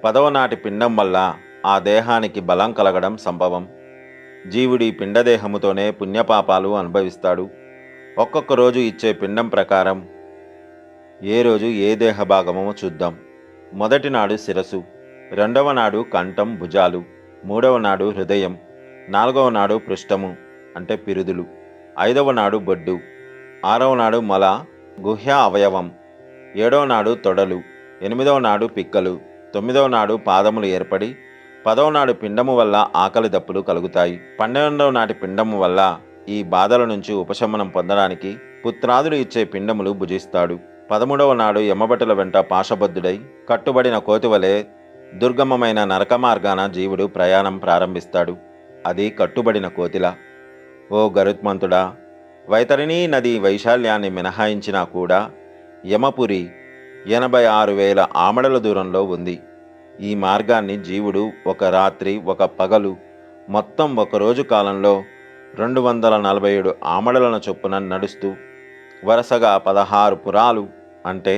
10వ నాటి పిండం వల్ల ఆ దేహానికి బలం కలగడం సంభవం. జీవుడి పిండదేహముతోనే పుణ్యపాపాలు అనుభవిస్తాడు. ఒక్కొక్క రోజు ఇచ్చే పిండం ప్రకారం ఏ రోజు ఏ దేహ భాగమో చూద్దాం. మొదటి నాడు శిరసు, రెండవ నాడు కంఠం భుజాలు, మూడవ నాడు హృదయం, నాలుగవ నాడు పృష్ఠము అంటే పిరుదులు, ఐదవ నాడు బొడ్డు, ఆరవ నాడు మొల గుహ్య అవయవం, ఏడవ నాడు తొడలు, ఎనిమిదవ నాడు పిక్కలు, తొమ్మిదవ నాడు పాదములు ఏర్పడి 10వ నాడు పిండము వల్ల ఆకలి దప్పులు కలుగుతాయి. 12వ నాటి పిండము వల్ల ఈ బాధల నుంచి ఉపశమనం పొందడానికి పుత్రాదులు ఇచ్చే పిండములు భుజిస్తాడు. 13వ నాడు యమభటుల వెంట పాశబద్ధుడై కట్టుబడిన కోతివలే దుర్గమమైన నరక మార్గాన జీవుడు ప్రయాణం ప్రారంభిస్తాడు. అది కట్టుబడిన కోతిలా. ఓ గరుత్మంతుడా, వైతరిణీ నది వైశాల్యాన్ని మినహాయించినా కూడా యమపురి 86,000 ఆమడల దూరంలో ఉంది. ఈ మార్గాన్ని జీవుడు ఒక రాత్రి ఒక పగలు మొత్తం ఒకరోజు కాలంలో 247 ఆమడలను చొప్పున నడుస్తూ వరుసగా 16 పురాలు అంటే